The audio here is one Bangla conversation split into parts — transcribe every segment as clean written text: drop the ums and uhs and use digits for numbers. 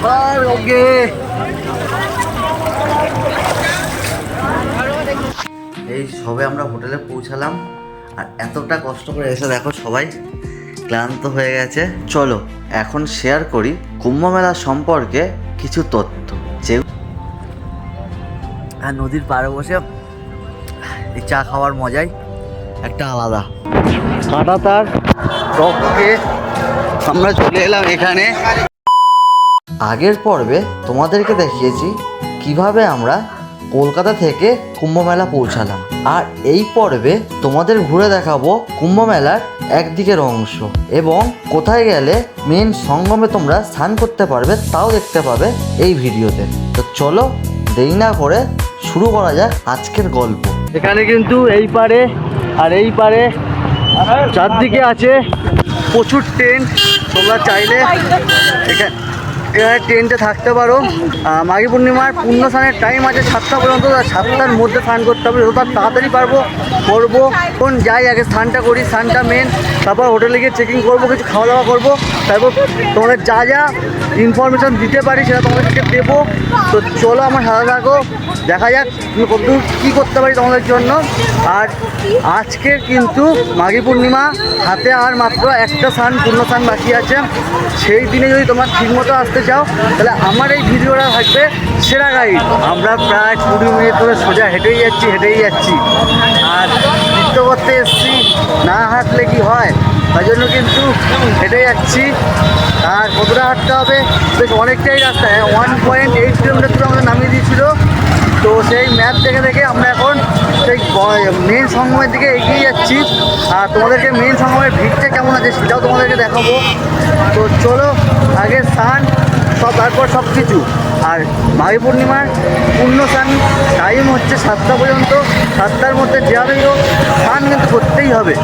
আর ওকে এই সবে আমরা হোটেলে পৌঁছালাম, আর এতটা কষ্ট করে এসে দেখো সবাই ক্লান্ত হয়ে গেছে। চলো এখন শেয়ার করি কুম্ভ মেলা সম্পর্কে কিছু তথ্য। যে আর নদীর পাড়ে বসে এই চা খাওয়ার মজাই একটা আলাদা। কাঁটাতার টপকে আমরা চলে এলাম এখানে। আগের পর্বে তোমাদেরকে দেখিয়েছি কিভাবে আমরা কলকাতা থেকে কুম্ভ মেলা পৌঁছালাম, আর এই পর্বে তোমাদের ঘুরে দেখাবো কুম্ভ মেলার একদিকের অংশ এবং কোথায় গেলে মেন সঙ্গমে তোমরা স্নান করতে পারবে তাও দেখতে পাবে এই ভিডিওতে। তো চলো দেরি না করে শুরু করা যাক আজকের গল্প। এখানে কিন্তু এই পারে আর এই পারে চারদিকে আছে প্রচুর টেন্ট। তোমরা চাইলে এখানে টেন্টে থাকতে পারো। মাঘী পূর্ণিমার পূর্ণ স্নানের টাইম আছে 7টা পর্যন্ত, 7টার মধ্যে স্নান করতে হবে। যত তাড়াতাড়ি করবো। এখন যাই আগে স্নানটা করি, স্নানটা মেন। তারপর হোটেলে গিয়ে চেকিং করবো, কিছু খাওয়া দাওয়া করবো। তারপর তোমাদের যা যা ইনফরমেশান দিতে পারি সেটা তোমাদেরকে দেবো। তো চলো আমার সাথে থাকো, দেখা যাক তুমি কতদূর কী করতে পারি তোমাদের জন্য। আর আজকে কিন্তু মাঘী পূর্ণিমা, হাতে আর মাত্র একটা স্নান পূর্ণ স্নান বাকি আছে। সেই দিনে যদি তোমরা ঠিকমতো আসতে চাও তাহলে আমার এই ভিডিওটা থাকবে সেরা গাইড। আমরা প্রায় 20 মিনিট ধরে সোজা হেঁটেই যাচ্ছি। আর নৃত্য করতে এসছি, না হাঁটলে কি হয়, তাই জন্য কিন্তু হেঁটে যাচ্ছি। আর কতটা হাঁটতে হবে, বেশ অনেকটাই রাস্তা, 1.8 কিলোমিটার দূরে আমাদের নামিয়ে দিয়েছিল। তো সেই ম্যাপ দেখে আমরা এখন সেই মেন সঙ্গমের দিকে এগিয়ে যাচ্ছি। আর তোমাদেরকে মেন সঙ্গমের ভিড়টা কেমন আছে সেটাও তোমাদেরকে দেখাবো। তো চলো আগে স্নান তারপর সব কিছু। আর মাঘী পূর্ণিমার পূর্ণ স্নান টাইম হচ্ছে 7টা পর্যন্ত। 7টার মধ্যে যেভাবেই হোক স্নান কিন্তু করতেই হবে।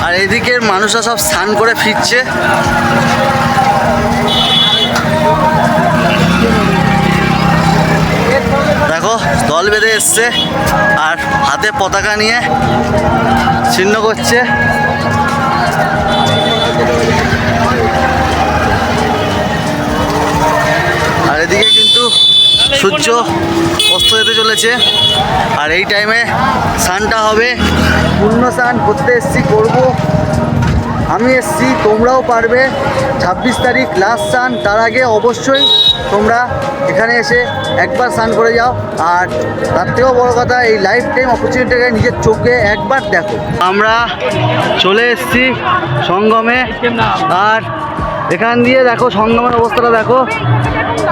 আর এদিকের মানুষরা সব স্নান করে ফিরছে। দেখো দল বেঁধে এসছে আর হাতে পতাকা নিয়ে চিহ্ন করছে। আর এদিকে কিন্তু সূর্য অস্ত যেতে চলেছে। আর এই টাইমে স্নানটা হবে, পূর্ণ স্নান করতে এসছি, করবো। আমি এসছি, তোমরাও পারবে। 26 তারিখ লাস্ট স্নান, তার আগে অবশ্যই তোমরা এখানে এসে একবার স্নান করে যাও। আর তার থেকেও বড়ো কথা, এই লাইফ টাইম অপরচুনিটিটাকে নিজের চোখে একবার দেখো। আমরা চলে এসছি সঙ্গমে। আর এখান দিয়ে দেখো সঙ্গমের অবস্থাটা দেখো,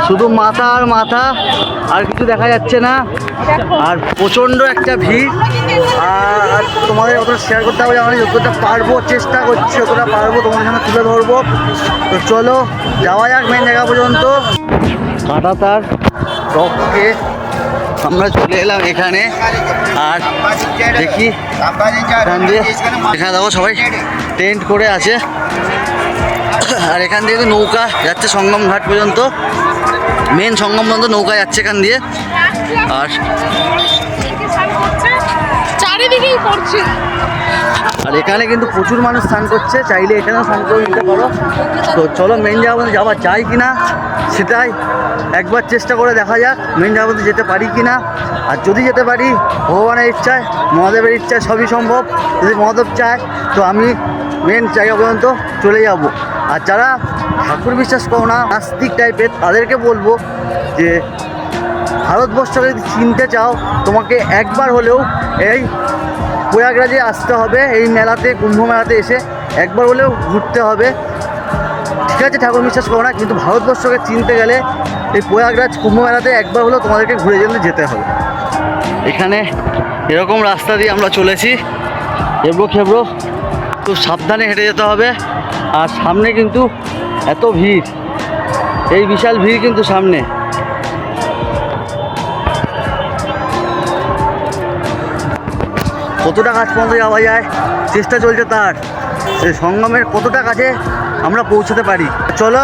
শুধু মাথা আর মাথা, আর কিছু দেখা যাচ্ছে না। আর প্রচণ্ড একটা ভিড়। আর তোমাদের অতটা শেয়ার করতে হবে, আমি যতটা পারবো চেষ্টা করছি, যতটা পারবো তোমাদের সামনে তুলে ধরবো। তো চলো যাওয়া যাক মেন জায়গা পর্যন্ত। কাঁটাতার টপকে আমরা চলে এলাম এখানে। আর দেখি এখান দিয়ে, এখানে দেখো সবাই টেন্ট করে আছে। আর এখান দিয়ে নৌকা যাচ্ছে সঙ্গম ঘাট পর্যন্ত, মেন সঙ্গম পর্যন্ত নৌকা যাচ্ছে এখান দিয়ে। আর চারিদিকেই পড়ছে। আর এখানে কিন্তু প্রচুর মানুষ স্নান করছে, চাইলে এখানেও স্নান করে নিতে পারো। তো চলো মেন জায়গা পর্যন্ত যাওয়া যায় কি না সেটাই একবার চেষ্টা করে দেখা যাক, মেন জায়গা পর্যন্ত যেতে পারি কি না। আর যদি যেতে পারি, ভগবানের ইচ্ছায়, মহাদেবের ইচ্ছায় সবই সম্ভব। যদি মহাদেব চায় তো আমি মেন জায়গা পর্যন্ত চলে যাব। আর যারা ঠাকুর বিশ্বাস করো না, নাস্তিক টাইপের, তাদেরকে বলবো যে ভারতবর্ষকে যদি চিনতে চাও তোমাকে একবার হলেও এই প্রয়াগরাজে আসতে হবে। এই মেলাতে, কুম্ভ মেলাতে এসে একবার হলেও ঘুরতে হবে। ঠিক আছে ঠাকুর বিশ্বাস করো না, কিন্তু ভারতবর্ষকে চিনতে গেলে এই প্রয়াগরাজ কুম্ভ মেলাতে একবার হলেও তোমাদেরকে ঘুরে যেতে হবে। এখানে এরকম রাস্তা দিয়ে আমরা চলেছি, এবড়ো খেবড়ো, খুব সাবধানে হেঁটে যেতে হবে। আর সামনে কিন্তু এত ভিড়, এই বিশাল ভিড় কিন্তু সামনে। কতটা কাছ পর্যন্ত যাওয়া যায় চেষ্টা চলছে তার, সেই সঙ্গমের কতটা কাছে আমরা পৌঁছতে পারি। চলো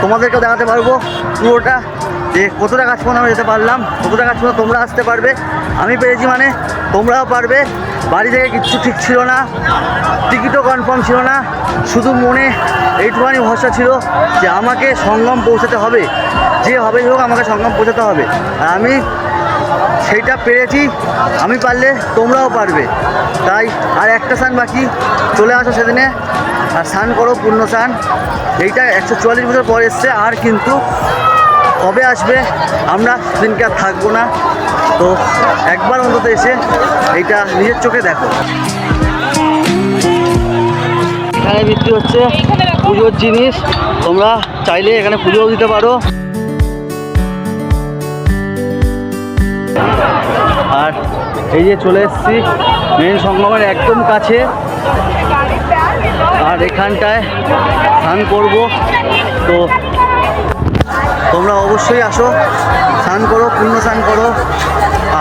তোমাদেরকে দেখাতে পারবো পুরোটা, যে কতটা কাছ পর্যন্ত আমরা যেতে পারলাম, কতটা কাছ পর্যন্ত তোমরা আসতে পারবে। আমি পেরেছি মানে তোমরাও পারবে। বাড়ি থেকে কিচ্ছু ঠিক ছিল না, টিকিটও কনফার্ম ছিল না, শুধু মনে এইটুখানি ভরসা ছিল যে আমাকে সঙ্গম পৌঁছাতে হবে, যে হবেই হোক আমাকে সঙ্গম পৌঁছাতে হবে। আর আমি সেইটা পেরেছি, আমি পারলে তোমরাও পারবে। তাই আর একটা স্নান বাকি, চলে আসো সেদিনে আর স্নান করো, পূর্ণ স্নান। এইটা 144 বছর পর এসছে, আর কিন্তু কবে আসবে আমরা সেদিনকে আর থাকবো না। তো একবার অন্তত এসে এইটা নিজের চোখে দেখো। এখানে বিক্রি হচ্ছে পুজোর জিনিস, তোমরা চাইলে এখানে পুজোও দিতে পারো। আর এই যে চলে এসেছি মেন সঙ্গমের একদম কাছে, আর এখানটায় স্নান করব। তো তোমরা অবশ্যই আসো, স্নান করো, পূর্ণ স্নান করো।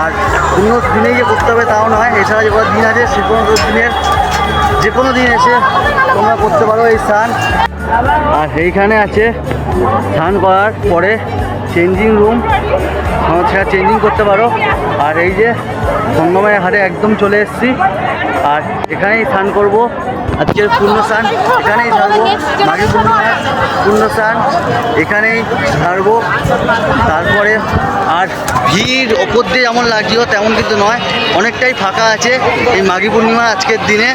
আর পূর্ণ দিনেই যে করতে হবে তাও নয়, এছাড়া যে কোনো দিন আছে সে কোনো দিনের যে কোনো দিন এসে তোমরা করতে পারো এই স্নান। আর এইখানে আছে স্নান করার পরে চেঞ্জিং রুম, সেটা চেঞ্জিং করতে পারো। আর এই যে সঙ্গমের ঘাটে একদম চলে এসেছি, আর এখানেই স্নান করব আজকের পূর্ণ স্নান, এখানেই ছাড়বো মাঘী পূর্ণিমার পূর্ণ স্নান, এখানেই ছাড়বো। তারপরে আর ভিড় ওপর দিয়ে যেমন লাগছিল তেমন কিন্তু নয়, অনেকটাই ফাঁকা আছে এই মাঘী পূর্ণিমার আজকের দিনে।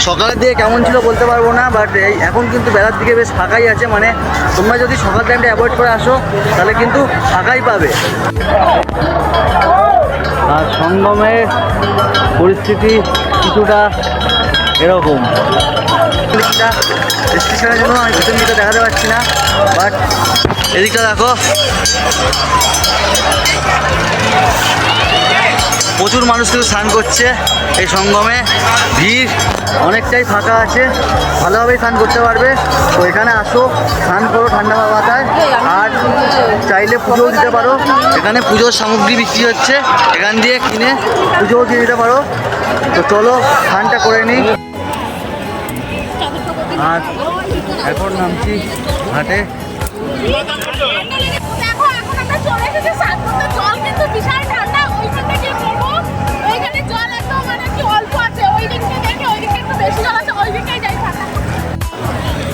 সকালের দিকে কেমন ছিল বলতে পারবো না, বাট এই এখন কিন্তু বেলার দিকে বেশ ফাঁকাই আছে। মানে তোমরা যদি সকাল টাইমটা অ্যাভয়েড করে আসো তাহলে কিন্তু ফাঁকাই পাবে। আর সঙ্গমের পরিস্থিতি কিছুটা এরকম, স্টেশনের জন্য আমি ভীষণ দিকে দেখাতে পারছি না, বাট এদিকটা দেখো প্রচুর মানুষ কিন্তু স্নান করছে এই সঙ্গমে, ভিড় অনেকটাই ফাঁকা আছে, ভালোভাবেই স্নান করতে পারবে। তো এখানে আসো, স্নান করো ঠান্ডা মাথায়, আর চাইলে পুজোও দিতে পারো। এখানে পুজোর সামগ্রী বিক্রি হচ্ছে, এখান দিয়ে কিনে পুজোও দিয়ে দিতে পারো। তো চলো স্নানটা করে নিই। আর এখন নামছি ঘাটে।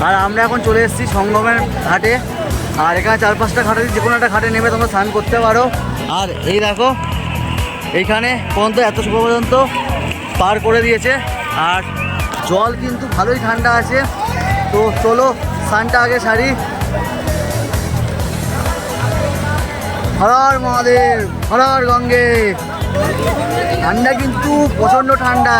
আর আমরা এখন চলে এসেছি সঙ্গমের ঘাটে, আর এখানে 4-5টা ঘাটে যে কোনো একটা ঘাটে নেমে তোমরা স্নান করতে পারো। আর এই দেখো এইখানে পর্যন্ত এত সময় পর্যন্ত পার করে দিয়েছে, আর জল কিন্তু ভালোই ঠান্ডা আছে। তো চলো স্নানটা আগে সারি। হর হর মহাদেব, হর হর গঙ্গে। ঠান্ডা কিন্তু প্রচণ্ড ঠান্ডা।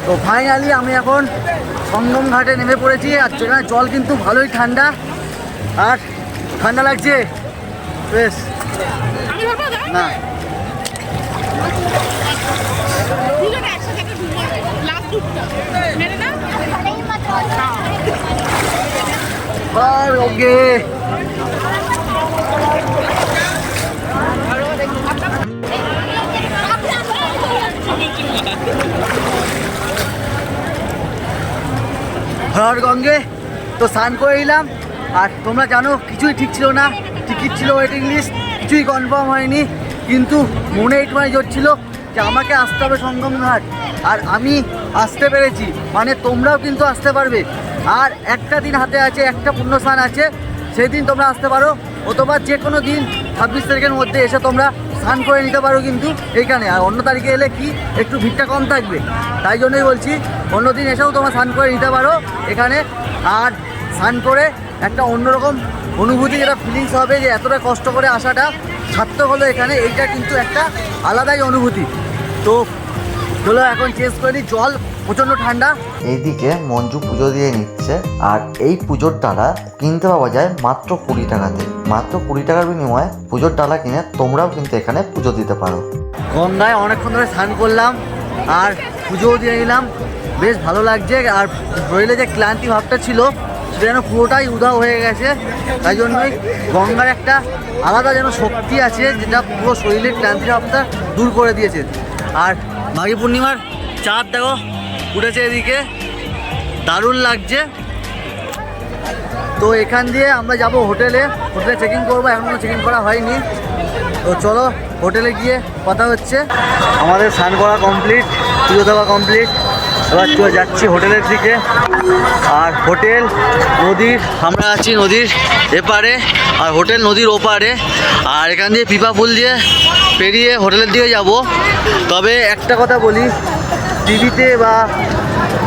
তো ফাইনালি আমি এখন সঙ্গম ঘাটে নেমে পড়েছি, আর সেখানে জল কিন্তু ভালোই ঠান্ডা, আর ঠান্ডা লাগছে বেশ। না ওকে, হর গঙ্গে। তো স্নান করে এলাম, আর তোমরা জানো কিছুই ঠিক ছিল না, টিকিট ছিল ওয়েটিং লিস্ট, কিছুই কনফার্ম হয়নি, কিন্তু মনে এইটুখানি জোর ছিল যে আমাকে আসতে হবে সঙ্গম ঘাট, আর আমি আসতে পেরেছি, মানে তোমরাও কিন্তু আসতে পারবে। আর একটা দিন হাতে আছে, একটা পূর্ণ স্নান আছে, সেই দিন তোমরা আসতে পারো, অথবা যে কোনো দিন 26 তারিখের মধ্যে এসে তোমরা স্নান করে নিতে পারো কিন্তু এইখানে। আর অন্য তারিখে এলে কি একটু ভিড়টা কম থাকবে, তাই জন্যই বলছি অন্য দিন এসেও তোমরা স্নান করে নিতে পারো এখানে। আর স্নান করে একটা অন্যরকম অনুভূতি, যেটা ফিলিংস হবে যে এতটা কষ্ট করে আসাটা সার্থক হলো এখানে, এইটা কিন্তু একটা আলাদাই অনুভূতি। তো চলো এখন চেঞ্জ করে নিই, জল প্রচণ্ড ঠান্ডা। এইদিকে মঞ্জু পুজো দিয়ে নিচ্ছে, আর এই পুজোর ডালা কিনতে পাওয়া যায় মাত্র 20 টাকাতে। মাত্র 20 টাকার বিনিময়ে পুজোর ডালা কিনে তোমরাও কিন্তু এখানে পুজো দিতে পারো। গঙ্গায় অনেকক্ষণ ধরে স্নান করলাম আর পুজোও দিয়ে নিলাম, বেশ ভালো লাগছে। আর শরীরে যে ক্লান্তি ভাবটা ছিল সেটা যেন পুরোটাই উধাও হয়ে গেছে। তাই জন্যই গঙ্গার একটা আলাদা যেন শক্তি আছে, যেটা পুরো শরীরের ক্লান্তি ভাবটা দূর করে দিয়েছে। আর মাঘী পূর্ণিমার চাঁদ দেখো উঠেছে এদিকে, দারুণ লাগছে। তো এখান দিয়ে আমরা যাব হোটেলে চেকিং করবো, এখনও চেকিং করা হয়নি। তো চলো হোটেলে গিয়ে কথা হচ্ছে। আমাদের স্নান করা কমপ্লিট, পুজো দেওয়া কমপ্লিট, এবার চলে যাচ্ছি হোটেলের দিকে। আর হোটেল নদীর, আমরা আছি নদীর এপারে আর হোটেল নদীর ওপারে। আর এখান দিয়ে পিপা পুল দিয়ে পেরিয়ে হোটেলের দিকে যাব। তবে একটা কথা বলি, টিভিতে বা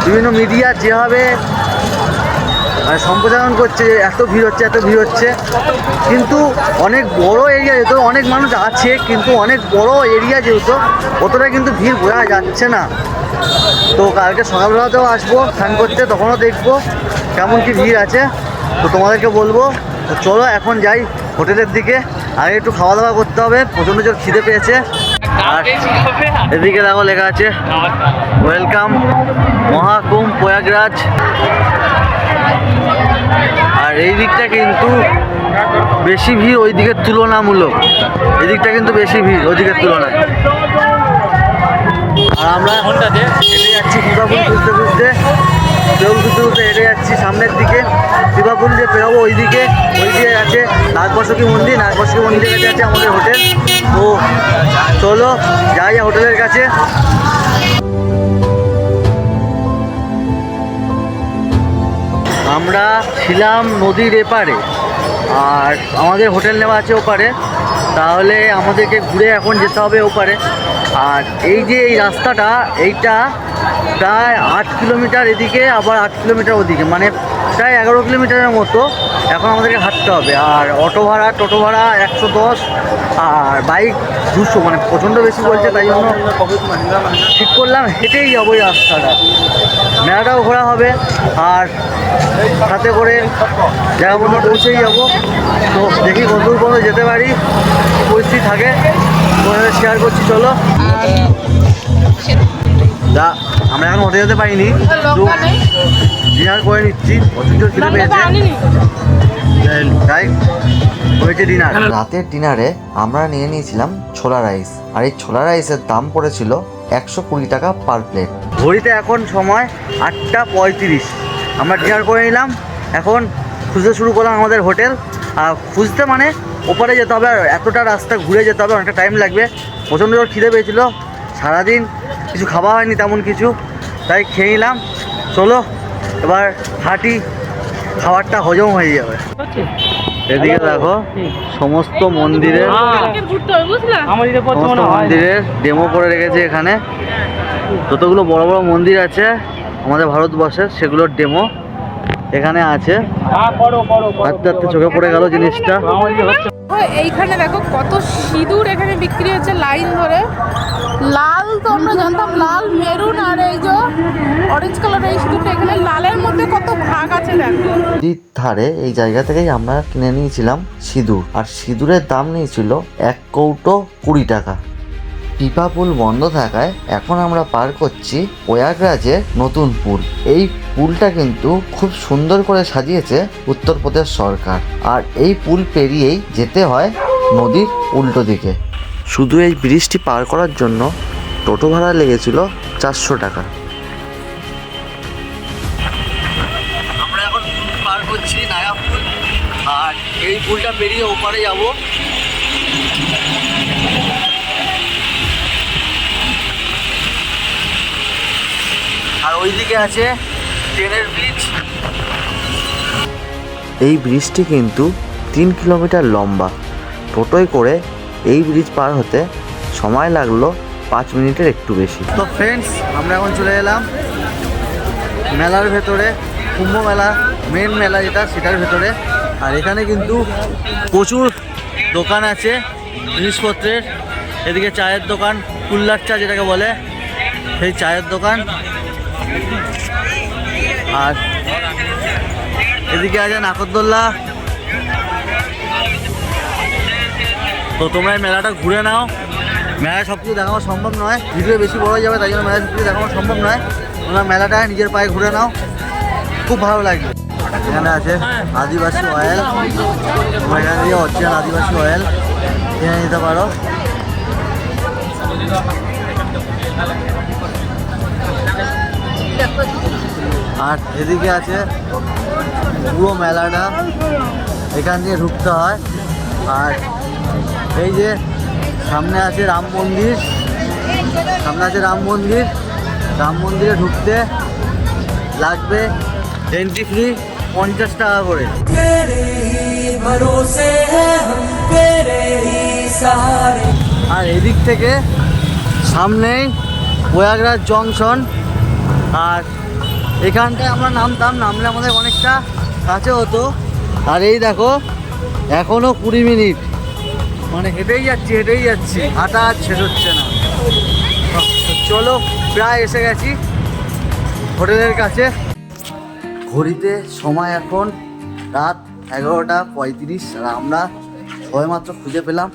বিভিন্ন মিডিয়া যেভাবে সম্প্রচারণ করছে এত ভিড় হচ্ছে, কিন্তু অনেক বড় এরিয়া যেহেতু অনেক মানুষ আছে, কিন্তু অনেক বড় এরিয়া যেহেতু অতটা কিন্তু ভিড় বোঝা যাচ্ছে না। তো কালকে সকালবেলাতেও আসবো স্নান করতে, তখনও দেখবো কেমন কি ভিড় আছে, তো তোমাদেরকে বলবো। তো চলো এখন যাই হোটেলের দিকে, আগে একটু খাওয়া দাওয়া করতে হবে, প্রচণ্ড জোর খিদে পেয়েছে। আর এদিকে দেখো লেখা আছে ওয়েলকাম মহাকুম্ভ প্রয়াগরাজ। আর এই দিকটা কিন্তু বেশি ভিড় ওই দিকের তুলনামূলক, এদিকটা কিন্তু বেশি ভিড় ওই দিকের তুলনায়। আর আমরা হেঁটে যাচ্ছি পিপাপুল খুঁজতে হেঁটে যাচ্ছি সামনের দিকে। পিপাপুল দিয়ে বেরোবো ওই দিকে আছে নাগবসকি মন্দির, মন্দিরের কাছে আছে আমাদের হোটেল। তো চলো যাই হোটেলের কাছে। আমরা ছিলাম নদীর এপারে আর আমাদের হোটেল নেওয়া আছে ওপারে, তাহলে আমাদেরকে ঘুরে এখন যেতে হবে ওপারে। আর এই যে এই রাস্তাটা, এইটা প্রায় 8 কিলোমিটার এদিকে, আবার 8 কিলোমিটার ওদিকে, মানে প্রায় 11 কিলোমিটারের মতো এখন আমাদেরকে হাঁটতে হবে। আর টোটো ভাড়া 110, আর বাইক 200, মানে প্রচণ্ড বেশি বলছে, তাই জন্য ঠিক করলাম হেঁটেই যাবো এই রাস্তাটা। মেলাটাও ঘোরা হবে আর সাথে করে জায়গা মতো পৌঁছেই যাবো। তো দেখি কতদূর পর্যন্ত যেতে পারি, পরিস্থিতি থাকে তোমাদের শেয়ার করছি। চলো যা, আমরা এখন হোটেল যেতে পারিনি, ডিনার করে নিচ্ছি, প্রচুর খিদে পেয়েছে, তাই হয়েছে ডিনার। রাতের ডিনারে আমরা নিয়ে নিয়েছিলাম ছোলা রাইস, আর এই ছোলা রাইসের দাম পড়েছিল 120 টাকা পার প্লেট। ঘড়িতে এখন সময় 8টা 35, আমরা ডিনার করে নিলাম, এখন খুঁজতে শুরু করলাম আমাদের হোটেল। আর খুঁজতে মানে ওপারে যেতে হবে, আর এতটা রাস্তা ঘুরে যেতে হবে, অনেকটা টাইম লাগবে। প্রচণ্ড জোর খিদে পেয়েছিল, সারাদিন কিছু খাওয়া হয়নি তেমন কিছু, তাই খেয়ে নিলাম। চলো এবার হাঁটি, খাবারটা হজম হয়ে যাবে। এদিকে দেখো সমস্ত মন্দিরের ডেমো করে রেখেছে এখানে। যতগুলো বড় বড় মন্দির আছে আমাদের ভারতবর্ষের, সেগুলোর ডেমো এখানে আছে। আস্তে আস্তে চোখে পড়ে গেল জিনিসটা। এইখানে দেখো কত সিঁদুর এখানে বিক্রি হচ্ছে লাইন ধরে। লাল তো আমরা জানতাম, লাল, মেরুন, আর এই যে অরেঞ্জ কালার, এই সিঁদুরটা এখানে লালের মধ্যে কত ভাগ আছে দেখো। নদীর ধারে এই জায়গা থেকেই আমরা কিনে নিয়েছিলাম সিঁদুর, আর সিঁদুরের দাম নিয়েছিল 1 কৌটো 20 টাকা। পিপা পুল বন্ধ থাকায় এখন আমরা পার করছি প্রয়াগরাজের নতুন পুল। এই পুলটা কিন্তু খুব সুন্দর করে সাজিয়েছে উত্তরপ্রদেশ সরকার, আর এই পুল পেরিয়েই যেতে হয় নদীর উল্টো দিকে। শুধু এই ব্রিজটি পার করার জন্য টোটো ভাড়া লেগেছিল 400 টাকা। আমরা এখন পুল পার করছি, নায়া পুল, আর এই পুলটা পেরিয়ে ওপারে যাব। আর ওইদিকে আছে ট্রেনের ব্রিজ। এই ব্রিজটি কিন্তু 3 কিলোমিটার লম্বা। টোটোয় করে এই ব্রিজ পার হতে সময় লাগলো 5 মিনিটের একটু বেশি। তো ফ্রেন্ডস, আমরা এখন চলে এলাম মেলার ভেতরে, কুম্ভ মেলা, মেন মেলা যেটা, সেটার ভেতরে। আর এখানে কিন্তু প্রচুর দোকান আছে জিনিসপত্রের। এদিকে চায়ের দোকান, কুল্লার চা যেটাকে বলে, সেই চায়ের দোকান। আর এদিকে আছে নাকরদোল্লা। তো তোমরা এই মেলাটা ঘুরে নাও। মেলায় সব কিছু দেখানো সম্ভব নয়, ভিডিও বেশি বড় হয়ে যাবে, তাই জন্য মেলায় সব কিছু দেখানো সম্ভব নয়। তোমরা মেলাটা নিজের পায়ে ঘুরে নাও, খুব ভালো লাগবে। এখানে আছে আদিবাসী অয়েল, তোমরা এখান থেকে অরিজিনাল আদিবাসী অয়েল কিনে নিতে পারো। আর এদিকে আছে পুরো মেলাটা, এখান দিয়ে ঢুকতে হয়। আর এই যে সামনে আছে রাম মন্দির, রাম মন্দিরে ঢুকতে লাগবে এন্ট্রি ফি 50 টাকা করে। আর এদিক থেকে সামনেই প্রয়াগরাজ জংশন। আর এখানটায় আমরা নামলে আমাদের অনেকটা কাছে হতো। আর এই দেখো এখনও 20 মিনিট, মানে হেঁটেই যাচ্ছি, হাঁটা আর শেষ হচ্ছে না। চলো প্রায় এসে গেছি হোটেলের কাছে। ঘড়িতে সময় এখন রাত 11:35। আর আমরা সবেমাত্র খুঁজে পেলাম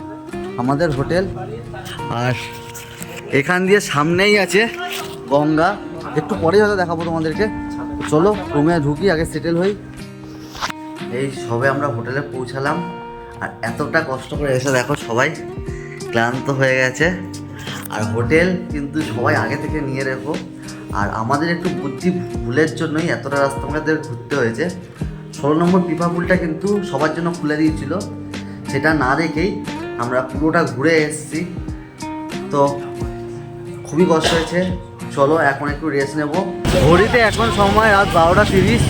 আমাদের হোটেল। আর এখান দিয়ে সামনেই আছে গঙ্গা, একটু পরেই হয়তো দেখাবো তোমাদেরকে। চলো রুমে ঢুকি, আগে সেটেল হই। এই সবে আমরা হোটেলে পৌঁছালাম। আর এতটা কষ্ট করে এসে দেখো সবাই ক্লান্ত হয়ে গেছে। আর হোটেল কিন্তু সবাই আগে থেকে নিয়ে রেখো। আর আমাদের একটু বুদ্ধি ভুলের জন্যই এতটা রাস্তা আমাদের ঘুরতে হয়েছে। 16 নম্বর পিপা পুলটা কিন্তু সবার জন্য খুলে দিয়েছিল, সেটা না রেখেই আমরা পুরোটা ঘুরে এসেছি। তো খুবই কষ্ট হয়েছে। চলো এখন একটু রেস্ট নেব। ঘড়িতে এখন সময় রাত 12:30।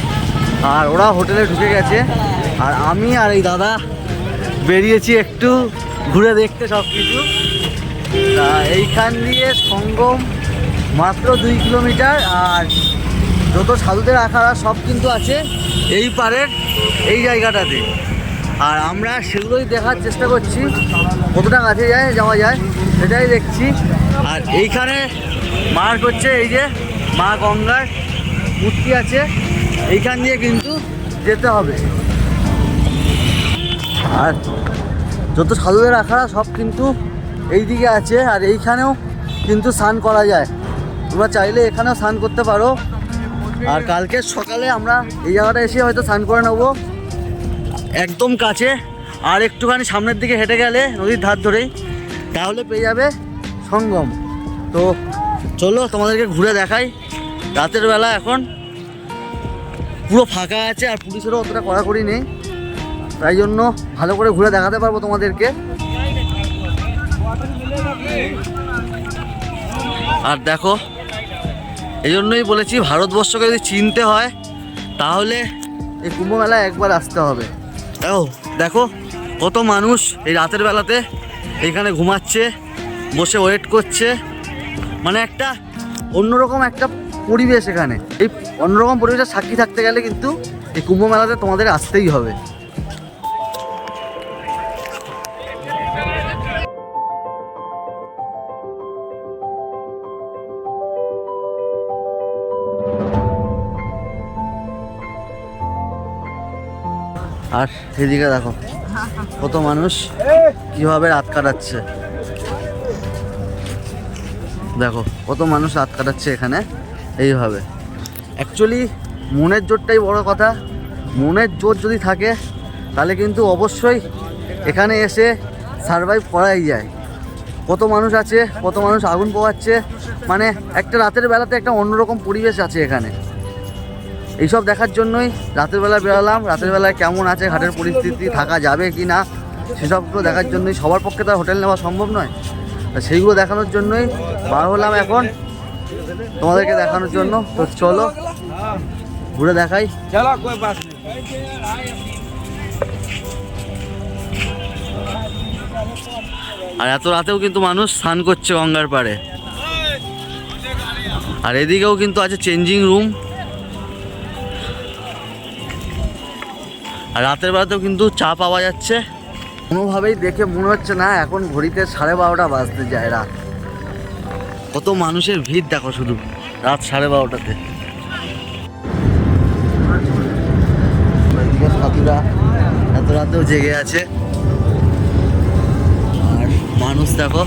আর ওরা হোটেলে ঢুকে গেছে। আর আমি আর এই দাদা বেরিয়েছি একটু ঘুরে দেখতে সব কিছু। তা এইখান দিয়ে সঙ্গম মাত্র 2 কিলোমিটার। আর যত সাধুদের আখাড়া সব কিন্তু আছে এই পারের এই জায়গাটাতে। আর আমরা সেগুলোই দেখার চেষ্টা করছি, কতটা কাছে যাওয়া যায় সেটাই দেখছি। আর এইখানে মার্ক হচ্ছে এই যে মা গঙ্গার মূর্তি আছে, এইখান দিয়ে কিন্তু যেতে হবে। আর যত সাধুদের আখাড়া সব কিন্তু এই দিকে আছে। আর এইখানেও কিন্তু স্নান করা যায়, তোমরা চাইলে এখানেও স্নান করতে পারো। আর কালকে সকালে আমরা এই জায়গাটা এসে হয়তো স্নান করে নেবো একদম কাছে। আর একটুখানি সামনের দিকে হেঁটে গেলে নদীর ধার ধরেই তাহলে পেয়ে যাবে সঙ্গম। তো চলো তোমাদেরকে ঘুরে দেখাই। রাতের বেলা এখন পুরো ফাঁকা আছে, আর পুলিশেরও অতটা কড়াকড়ি নেই, তাই জন্য ভালো করে ঘুরে দেখাতে পারবো তোমাদেরকে। আর দেখো এই জন্যই বলেছি ভারতবর্ষকে যদি চিনতে হয় তাহলে এই কুম্ভ মেলায় একবার আসতে হবে। দেখো কত মানুষ এই রাতের বেলাতে এখানে ঘুমাচ্ছে, বসে ওয়েট করছে। মানে একটা অন্যরকম একটা পরিবেশ এখানে। এই অন্যরকম পরিবেশের সাক্ষী থাকতে গেলে কিন্তু এই কুম্ভ মেলাতে তোমাদের আসতেই হবে। আর এদিকে দেখো কত মানুষ কিভাবে রাত কাটাচ্ছে, দেখো কত মানুষ রাত কাটাচ্ছে এখানে এইভাবে। অ্যাকচুয়ালি মনের জোরটাই বড় কথা। মনের জোর যদি থাকে তাহলে কিন্তু অবশ্যই এখানে এসে সারভাইভ করাই যায়। কত মানুষ আছে, কত মানুষ আগুন পোহাচ্ছে, মানে একটা রাতের বেলাতে একটা অন্যরকম পরিবেশ আছে এখানে। এইসব দেখার জন্যই রাতের বেলা বেরোলাম। রাতের বেলায় কেমন আছে ঘাটের পরিস্থিতি, থাকা যাবে কি না সেসবগুলো দেখার জন্যই। সবার পক্ষে তো হোটেল নেওয়া সম্ভব নয়, সেইগুলো দেখানোর জন্যই বার হলাম এখন তোমাদেরকে দেখানোর জন্য। তো চলো ঘুরে দেখাই। আর এত রাতেও কিন্তু মানুষ স্নান করছে গঙ্গার পাড়ে। আর এদিকেও কিন্তু আছে চেঞ্জিং রুম। আর রাতের বেলাতেও কিন্তু চা পাওয়া যাচ্ছে। কোনোভাবেই দেখে মনে হচ্ছে না এখন ঘড়িতে 12:30 বাজতে যায় রাত। কত মানুষের ভিড় দেখো শুধু রাত 12:30টাতে। সাধুরা এত রাতেও জেগে আছে। আর মানুষ দেখো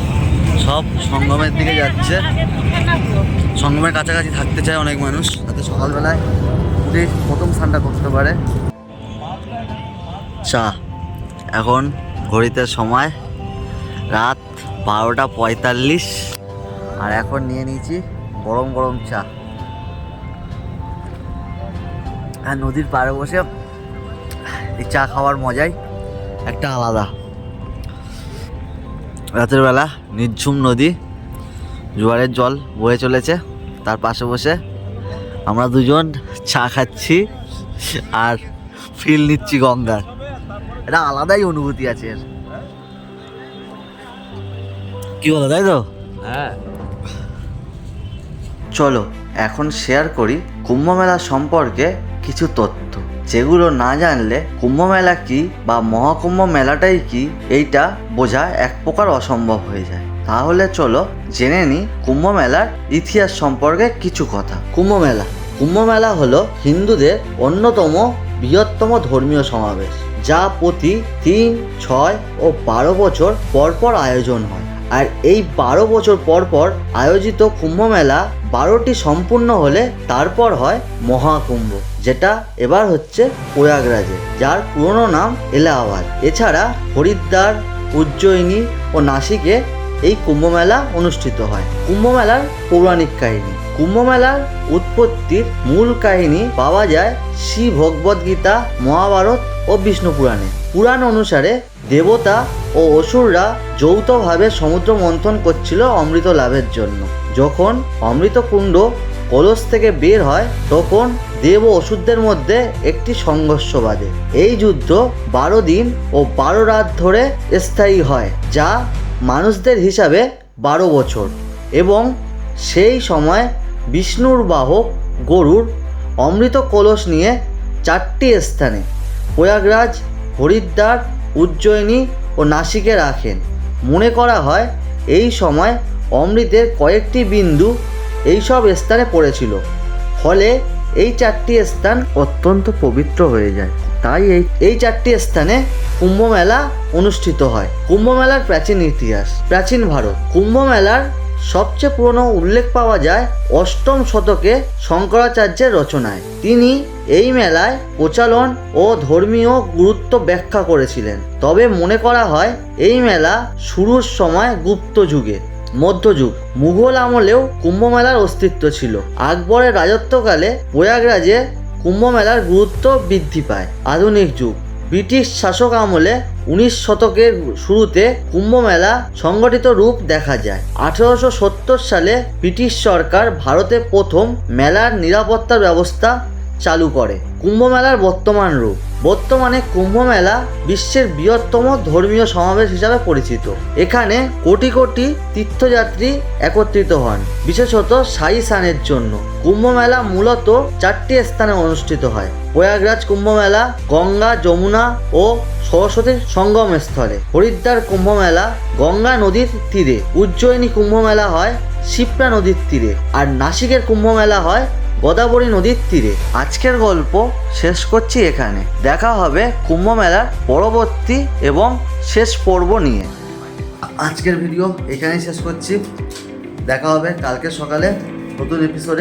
সব সঙ্গমের দিকে যাচ্ছে, সঙ্গমের কাছাকাছি থাকতে চায় অনেক মানুষ, যাতে সকালবেলায় শুধু প্রথম স্নানটা করতে পারে। চা এখন ঘড়িতে সময় রাত 12:45 আর এখন নিয়ে নিয়েছি গরম গরম চা। আর নদীর পাড়ে বসে এই চা খাওয়ার মজাই একটা আলাদা। রাতের বেলা নিঝুম নদী, জোয়ারের জল বয়ে চলেছে, তার পাশে বসে আমরা দুজন চা খাচ্ছি আর ফিল নিচ্ছি গঙ্গার। এটা আলাদাই অনুভূতি আছে এর, কি বলো তাই তো? হ্যাঁ। চলো এখন শেয়ার করি কুম্ভ মেলা সম্পর্কে কিছু তথ্য, যেগুলো না জানলে কুম্ভ মেলা কি বা মহাকুম্ভ মেলাটাই কি এইটা বোঝা এক প্রকার অসম্ভব হয়ে যায়। তাহলে চলো জেনে নিই কুম্ভ মেলার ইতিহাস সম্পর্কে কিছু কথা। কুম্ভ মেলা হলো হিন্দুদের অন্যতম বৃহত্তম ধর্মীয় সমাবেশ, যা প্রতি 3, 6 ও 12 বছর পরপর আয়োজন হয়। আর এই 12 বছর পরপর আয়োজিত কুম্ভ মেলা 12টি সম্পূর্ণ হলে তারপর হয় মহাকুম্ভ, যেটা এবার হচ্ছে প্রয়াগরাজে, যার পুরনো নাম এলাহাবাদ। এছাড়া হরিদ্বার, উজ্জয়িনী ও নাসিকে এই কুম্ভ মেলা অনুষ্ঠিত হয়। কুম্ভ মেলার পৌরাণিক কাহিনী। কুম্ভ মেলার উৎপত্তির মূল কাহিনী পাওয়া যায় শ্রী ভগবদ্গীতা, মহাভারত ও বিষ্ণু পুরাণে। পুরাণ অনুসারে দেবতা ও অসুররা যৌথভাবে সমুদ্র মন্থন করছিল অমৃত লাভের জন্য। যখন অমৃত কুণ্ড কলস থেকে বের হয় তখন দেব ও অসুরদের মধ্যে একটি সংঘর্ষ বাধে। এই যুদ্ধ 12 দিন ও 12 রাত ধরে স্থায়ী হয়, যা মানুষদের হিসাবে 12 বছর। এবং সেই সময় বিষ্ণুর বাহক গরুড় অমৃত কলস নিয়ে 4টি স্থানে প্রয়াগরাজ, হরিদ্বার, উজ্জয়িনী ও নাসিকে রাখেন। মনে করা হয় এই সময় অমৃতের কয়েকটি বিন্দু এইসব স্থানে পড়েছিল, ফলে এই 4টি স্থান অত্যন্ত পবিত্র হয়ে যায়। তাই এই 4টি স্থানে কুম্ভ মেলা অনুষ্ঠিত হয়। কুম্ভ মেলার প্রাচীন ইতিহাস। প্রাচীন ভারত। কুম্ভ মেলার সবচেয়ে পুরনো উল্লেখ পাওয়া যায় 8ম শতকে শঙ্করাচার্যের রচনায়। তিনি এই মেলায় প্রচলন ও ধর্মীয় গুরুত্ব ব্যাখ্যা করেছিলেন। তবে মনে করা হয় এই মেলা শুরুর সময় গুপ্ত যুগে, মধ্যযুগ, মুঘল আমলেও কুম্ভ মেলার অস্তিত্ব ছিল। আকবরের রাজত্বকালে প্রয়াগরাজে কুম্ভ মেলার গুরুত্ব বৃদ্ধি পায়। আধুনিক যুগ। ব্রিটিশ শাসক আমলে 19 শতকের শুরুতে কুম্ভ মেলা সংগঠিত রূপ দেখা যায়। 1870 সালে ব্রিটিশ সরকার ভারতে প্রথম মেলার নিরাপত্তার ব্যবস্থা চালু করে। কুম্ভ মেলার বর্তমান রূপ। বর্তমানে কুম্ভ মেলা বিশ্বের বৃহত্তম ধর্মীয় সমাবেশ হিসাবে পরিচিত। এখানে কোটি কোটি তীর্থযাত্রী একত্রিত হন, বিশেষত শাহী স্নানের জন্য। কুম্ভ মেলা মূলত 4টি স্থানে অনুষ্ঠিত হয়। প্রয়াগরাজ কুম্ভ মেলা গঙ্গা, যমুনা ও সরস্বতীর সঙ্গম স্থলে। হরিদ্বার কুম্ভ মেলা গঙ্গা নদীর তীরে। উজ্জয়িনী কুম্ভ মেলা হয় শিপ্রা নদীর তীরে। আর নাসিকের কুম্ভ মেলা হয় গোদাবরী নদীর তীরে। আজকের গল্প শেষ করছি এখানে। দেখা হবে কুম্ভ মেলার পরবর্তী এবং শেষ পর্ব নিয়ে। আজকের ভিডিও এখানেই শেষ করছি। দেখা হবে কালকে সকালে নতুন এপিসোডে।